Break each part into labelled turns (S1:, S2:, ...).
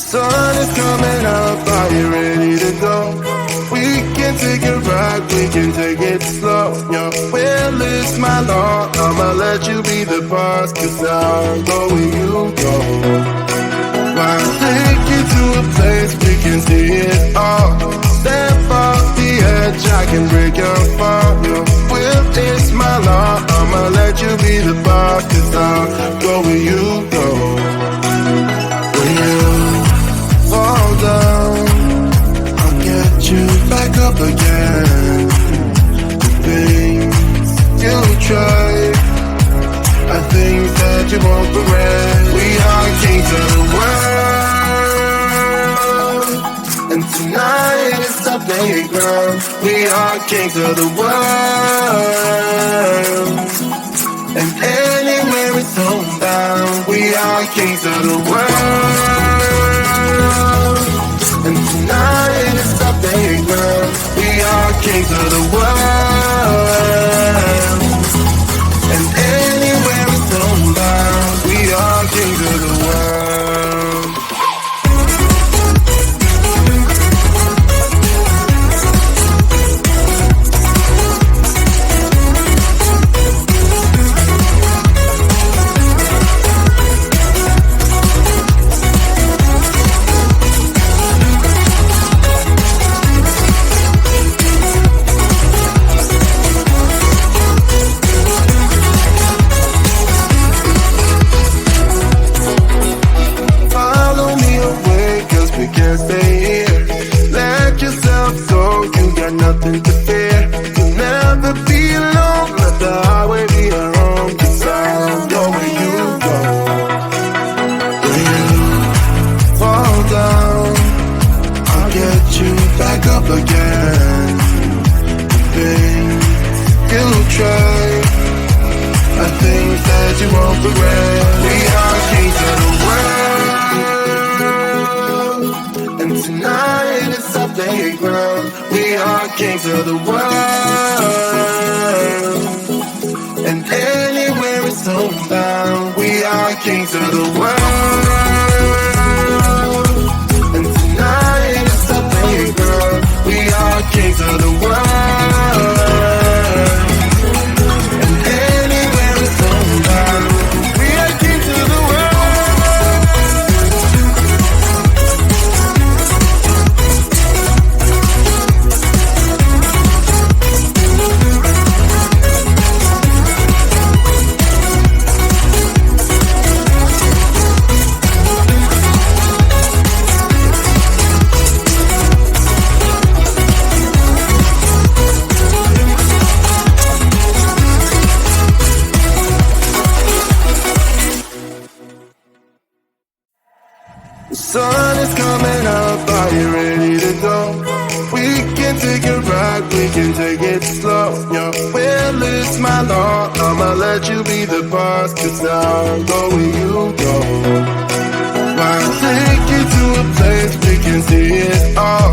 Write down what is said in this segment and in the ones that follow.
S1: Sun is coming up, are you ready to go? We can take it right, we can take it slow. Your will is my law, I'ma let you be the boss, 'cause I'll go where you go. I'll take you to a place we can see it all. Step off the edge, I can break your fall. Your will is my law, I'ma let you be the boss, 'cause I'll go where you go. When you fall down, I'll get you back up again. The things you try are things that you won't regret. We are kings of the world, and tonight is our playground. We are kings of the world, and anywhere it's homebound. We are kings of the world, and tonight is our playground. We are kings of the world, and anywhere it's homebound. We are kings of the world. Stay here, let yourself go, you got nothing to fear. You'll never be alone, let the highway be your home, 'cause I'll go where you go. When you fall down, I'll get you back up again. The things you try are things that you won't regret. We are kings of the world, and tonight it's our playground. We are kings of the world, and anywhere it's homebound. We are kings of the world, and tonight it's our playground. We are kings of the world, and anywhere it's homebound. We are kings of the world. Sun is coming up, are you ready to go? We can take it right, we can take it slow. Your will is my law, I'ma let you be the boss, 'cause I'll go where you go. I'll take you to a place we can see it all.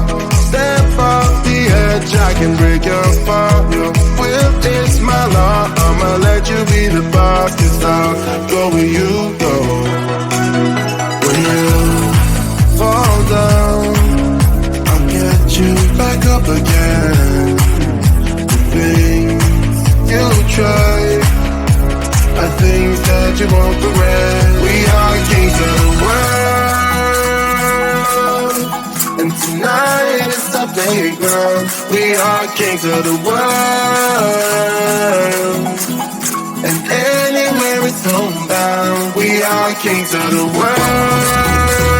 S1: Step off the edge, I can break your fall. Your will is my law, I'ma let you be the boss, 'cause I'll go where you go. When you fall down, I'll get you back up again. The things you try are things that you won't regret. We are kings of the world, and tonight is our playground. We are kings of the world, and anywhere it's homebound. We are kings of the world,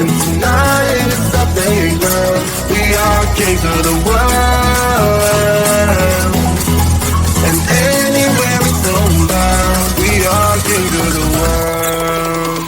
S1: and tonight is our playground. We are kings of the world, and anywhere it's homebound. We are kings of the world.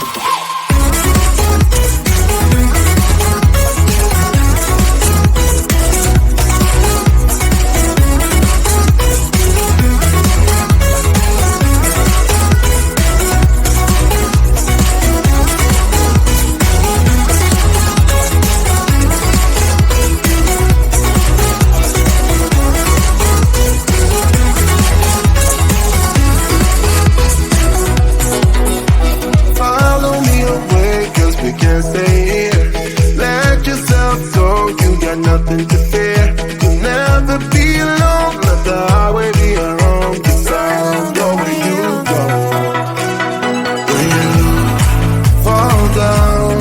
S1: nothing to fear. You'll never be alone. Let the highway be our home. 'Cause I'll go where you go. When you fall down,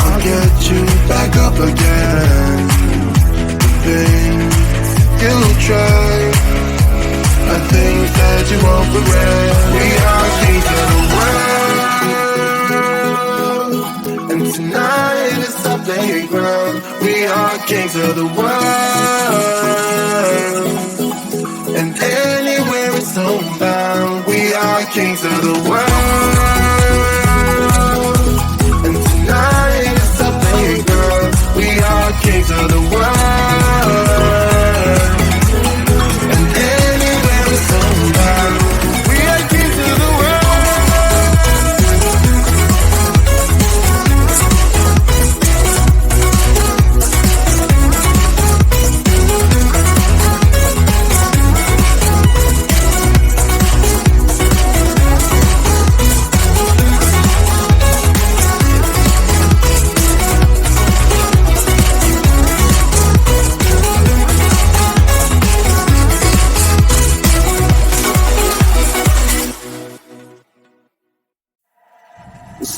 S1: I'll get you back up again. The things you try, I think that you won't regret. We are kings of the world, and tonight is our playground. We are kings of the world, and anywhere it's homebound. We are kings of the world, and tonight is our playground. We are kings of the world.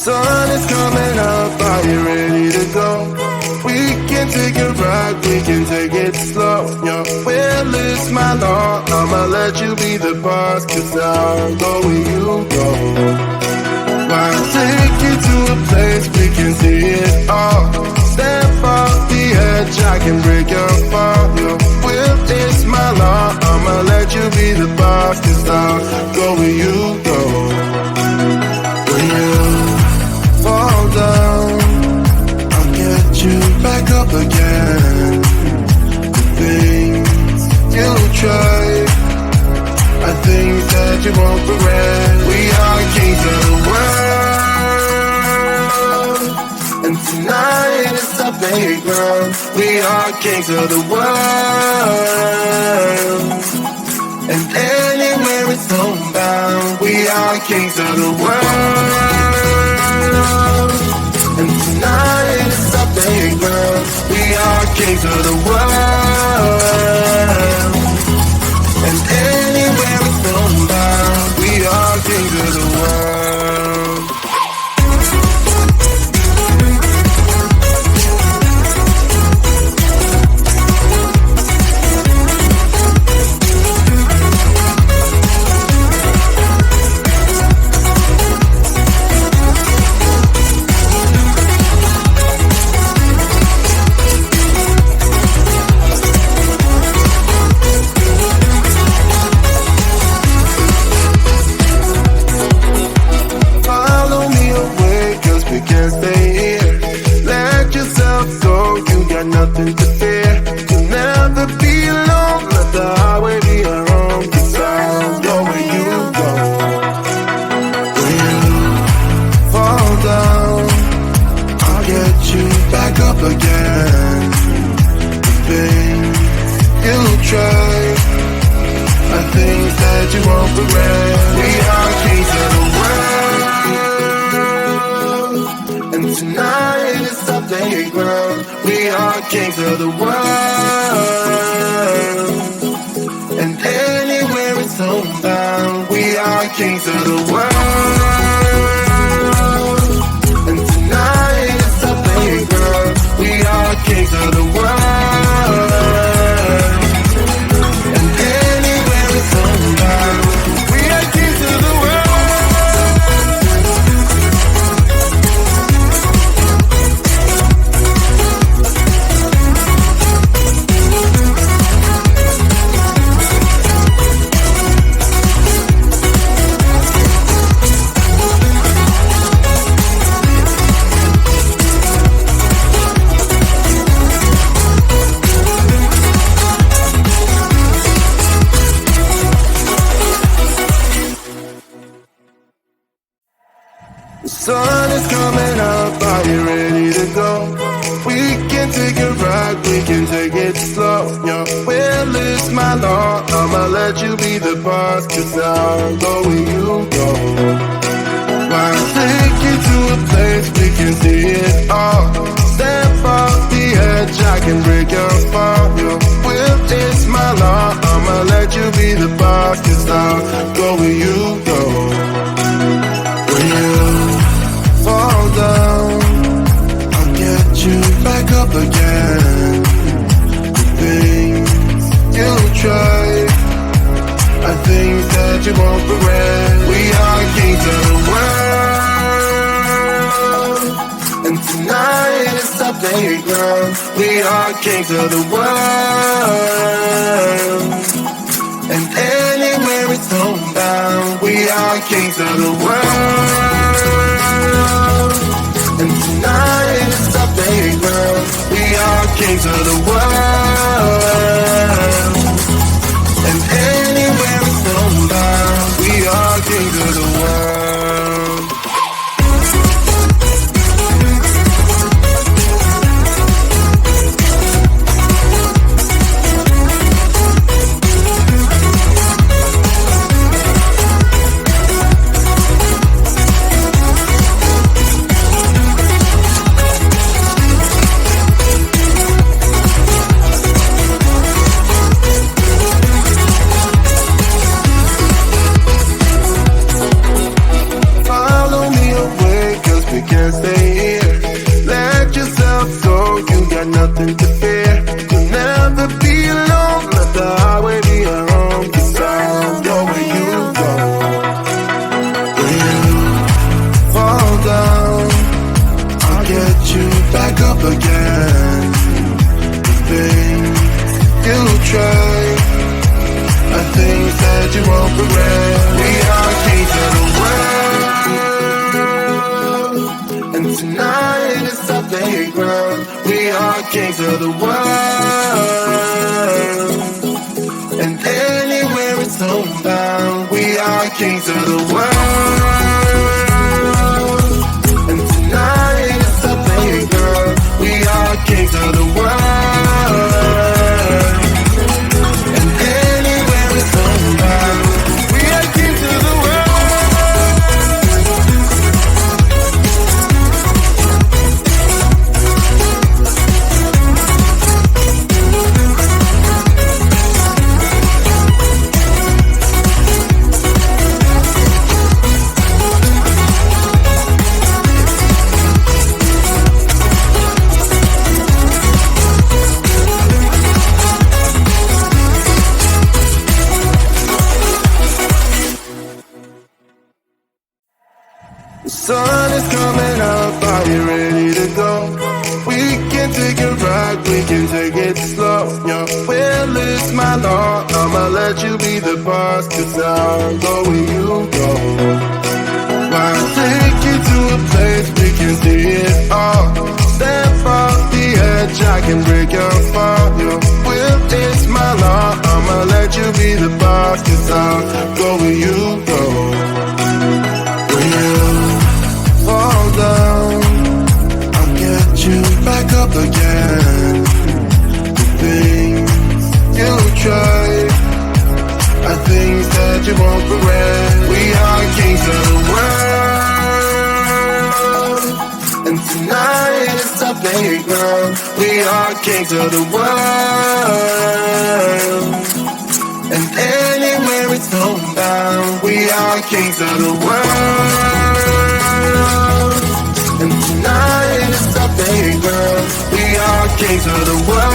S1: Sun is coming up, are you ready to go? We can take a ride, we can take it slow. Your will is my law, I'ma let you be the boss. 'Cause I'll go where you go. I'll take you to a place we can see it all. Step off the edge, I can break your fall. Your will is my law, I'ma let you be the boss. 'Cause I'll go where you go. When you fall down, I'll get you back up again. The things you try, I think that you won't regret. We are kings of the world, and tonight is our playground. We are kings of the world, and anywhere it's homebound. We are kings of the world, and tonight is our playground. We are kings of the world, and anywhere it's homebound. We are kings of the world. Nothing to fear. You'll never be alone. Let the highway be our home. 'Cause I'll go where you go. When you fall down, I'll get you back up again. The things you try, I think that you won't regret. We are kings of the world, and tonight is our playground. We are kings of the world, and anywhere it's homebound. We are kings of the world, and tonight is our playground. We are kings of the world, and anywhere it's homebound. We are kings of the world. Sun is coming up, are you ready to go? We can take a ride, we can take it slow. Your will is my law, I'ma let you be the boss. 'Cause I'll go where you go. I'll take you to a place we can see it all. Step off the edge, edge, I can break your fall. Your will is my law. I'ma let you be the boss, 'cause I'll go where you go. When you fall down, I'll get you back up again. The things you try are things that you won't regret. We are kings of the world, and tonight is our playground. We are kings of the world, and anywhere it's homebound. We are kings of the world, and tonight is our playground. We are kings of the world, and anywhere it's homebound. We are kings of the world. Can't stay here. Let yourself go. You got nothing to fear. You'll never be alone. Let the highway be your home. 'Cause I'll go where you go. When you fall down, I'll get you back up again. The things you try are things that you won't regret. We are kings of the world, and tonight is our playground. We are kings of the world, and anywhere it's homebound. We are kings of the world, and tonight is our playground. We are kings of the world, and anywhere it's homebound. We are kings of the world. The sun is coming up, are you ready to go? We can take it right, we can take it slow. Your will is my law, I'ma let you be the boss, 'cause I'll go where you go. I'll take you to a place we can see it all. Step off the edge, I can break your fall. Your will is my law, I'ma let you be the boss, 'cause I'll go where you go. When you fall down, I'll get you back up again. The things you try are things that you won't regret. We are kings of the world, and tonight is our playground. We are kings of the world, and anywhere it's homebound. We are kings of the world, and tonight is our playground. We are kings of the world.